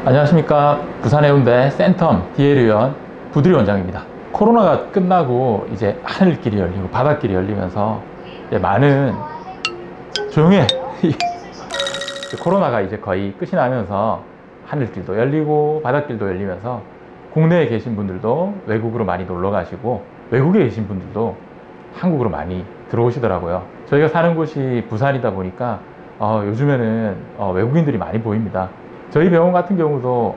안녕하십니까. 부산 해운대 센텀 DL위원 부두리 원장입니다. 코로나가 끝나고 이제 하늘길이 열리고 바닷길이 열리면서 이제 많은 조용해 코로나가 이제 거의 끝이 나면서 하늘길도 열리고 바닷길도 열리면서 국내에 계신 분들도 외국으로 많이 놀러 가시고 외국에 계신 분들도 한국으로 많이 들어오시더라고요. 저희가 사는 곳이 부산이다 보니까 요즘에는 외국인들이 많이 보입니다. 저희 병원 같은 경우도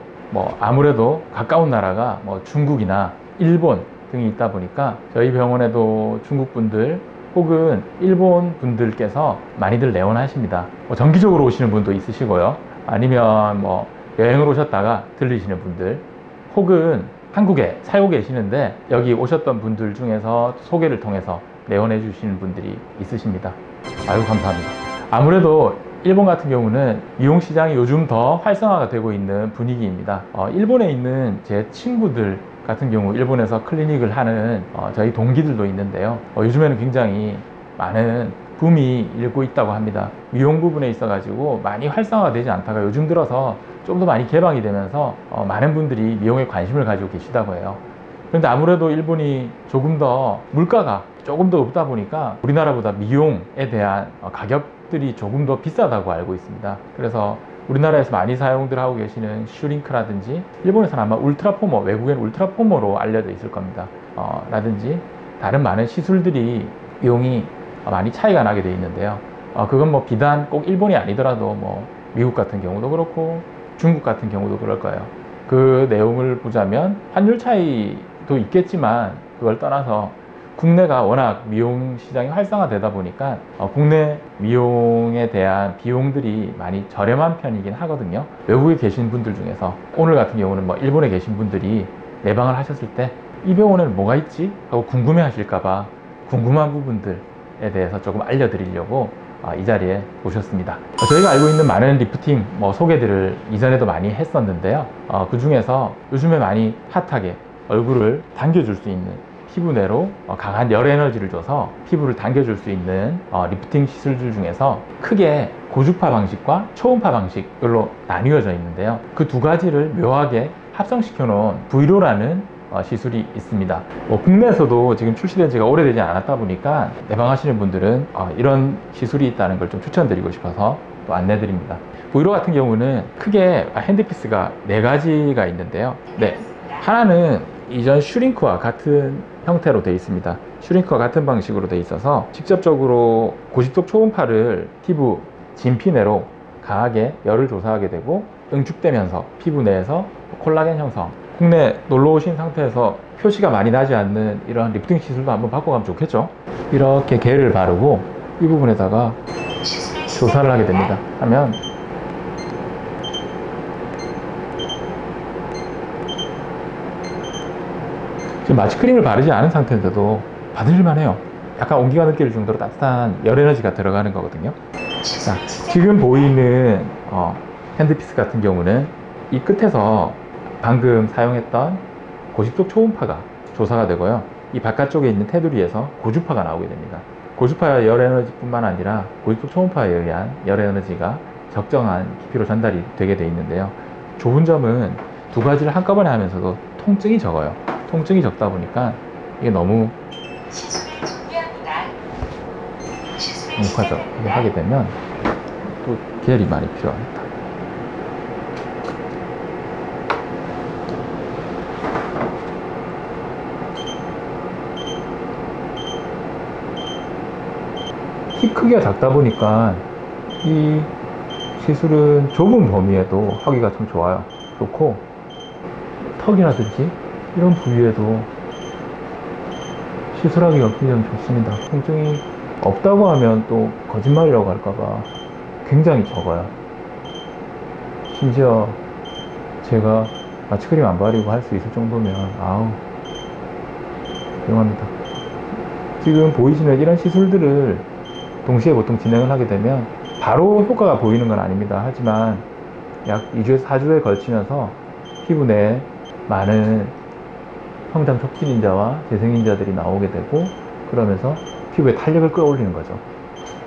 아무래도 가까운 나라가 중국이나 일본 등이 있다 보니까 저희 병원에도 중국 분들 혹은 일본 분들께서 많이들 내원하십니다. 정기적으로 오시는 분도 있으시고요. 아니면 여행을 오셨다가 들리시는 분들 혹은 한국에 살고 계시는데 여기 오셨던 분들 중에서 소개를 통해서 내원해 주시는 분들이 있으십니다. 아유, 감사합니다. 아무래도 일본 같은 경우는 미용시장이 요즘 더 활성화가 되고 있는 분위기입니다. 일본에 있는 제 친구들 같은 경우 일본에서 클리닉을 하는 저희 동기들도 있는데요. 요즘에는 굉장히 많은 붐이 일고 있다고 합니다. 미용 부분에 있어 가지고 많이 활성화가 되지 않다가 요즘 들어서 좀 더 많이 개방이 되면서 많은 분들이 미용에 관심을 가지고 계시다고 해요. 그런데 아무래도 일본이 조금 더 물가가 조금 더 높다 보니까 우리나라보다 미용에 대한 가격들이 조금 더 비싸다고 알고 있습니다. 그래서 우리나라에서 많이 사용들 하고 계시는 슈링크라든지 일본에서는 아마 울트라포머, 외국에는 울트라포머로 알려져 있을 겁니다. 라든지 다른 많은 시술들이 비용이 많이 차이가 나게 되어 있는데요. 그건 비단 꼭 일본이 아니더라도 미국 같은 경우도 그렇고 중국 같은 경우도 그럴 거예요. 그 내용을 보자면 환율 차이도 있겠지만 그걸 떠나서 국내가 워낙 미용 시장이 활성화되다 보니까 국내 미용에 대한 비용들이 많이 저렴한 편이긴 하거든요. 외국에 계신 분들 중에서 오늘 같은 경우는 일본에 계신 분들이 내방을 하셨을 때 이 병원에는 뭐가 있지? 하고 궁금해 하실까봐 궁금한 부분들에 대해서 조금 알려드리려고 이 자리에 오셨습니다. 저희가 알고 있는 많은 리프팅 소개들을 이전에도 많이 했었는데요. 그 중에서 요즘에 많이 핫하게 얼굴을 당겨줄 수 있는 피부 내로 강한 열 에너지를 줘서 피부를 당겨줄 수 있는 리프팅 시술들 중에서 크게 고주파 방식과 초음파 방식으로 나뉘어져 있는데요. 그 두 가지를 묘하게 합성시켜 놓은 브이로라는 시술이 있습니다. 국내에서도 지금 출시된 지가 오래되지 않았다 보니까 내방하시는 분들은 이런 시술이 있다는 걸 좀 추천드리고 싶어서 또 안내드립니다. 브이로 같은 경우는 크게 핸드피스가 4가지가 있는데요. 하나는 이전 슈링크와 같은 형태로 되어 있습니다. 슈링크와 같은 방식으로 되어 있어서 직접적으로 고집속 초음파를 피부 진피 내로 강하게 열을 조사하게 되고 응축되면서 피부 내에서 콜라겐 형성, 국내 놀러 오신 상태에서 표시가 많이 나지 않는 이런 리프팅 시술도 한번 바꿔가면 좋겠죠. 이렇게 겔을 바르고 이 부분에다가 조사를 하게 됩니다. 하면 지금 마취크림을 바르지 않은 상태인데도 받을만 해요. 약간 온기가 느낄 정도로 따뜻한 열 에너지가 들어가는 거거든요. 자, 지금 보이는 핸드피스 같은 경우는 이 끝에서 방금 사용했던 고집속 초음파가 조사가 되고요. 이 바깥쪽에 있는 테두리에서 고주파가 나오게 됩니다. 고주파 열 에너지 뿐만 아니라 고집속 초음파에 의한 열 에너지가 적정한 깊이로 전달이 되게 되어 있는데요. 좋은 점은 두 가지를 한꺼번에 하면서도 통증이 적어요. 통증이 적다 보니까 이게 너무 뭉하죠. 이게 하게 되면 또 겔이 많이 필요합니다. 키 크기가 작다 보니까 이 시술은 좁은 범위에도 하기가 참 좋아요. 좋고 턱이라든지 이런 부위에도 시술하기가 굉장히 좋습니다. 통증이 없다고 하면 또 거짓말이라고 할까봐 굉장히 적어요. 심지어 제가 마취크림 안 바르고 할 수 있을 정도면 훌륭합니다. 지금 보이시는 이런 시술들을 동시에 보통 진행을 하게 되면 바로 효과가 보이는 건 아닙니다. 하지만 약 2주에서 4주에 걸치면서 피부 내에 많은 성장 촉진인자와 재생인자들이 나오게 되고 그러면서 피부에 탄력을 끌어올리는 거죠.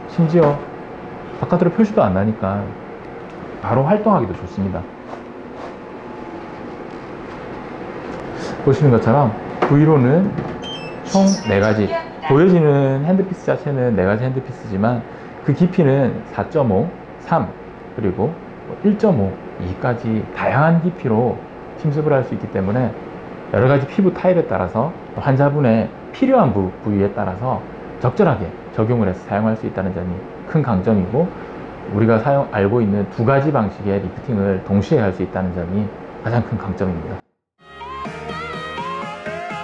심지어 바깥으로 표시도 안 나니까 바로 활동하기도 좋습니다. 보시는 것처럼 V로는 총 4가지, 보여지는 핸드피스 자체는 4가지 핸드피스지만 그 깊이는 4.5, 3, 그리고 1.5, 2까지 다양한 깊이로 침습을 할 수 있기 때문에 여러가지 피부 타입에 따라서 환자분의 필요한 부위에 따라서 적절하게 적용을 해서 사용할 수 있다는 점이 큰 강점이고, 우리가 알고 있는 2가지 방식의 리프팅을 동시에 할 수 있다는 점이 가장 큰 강점입니다.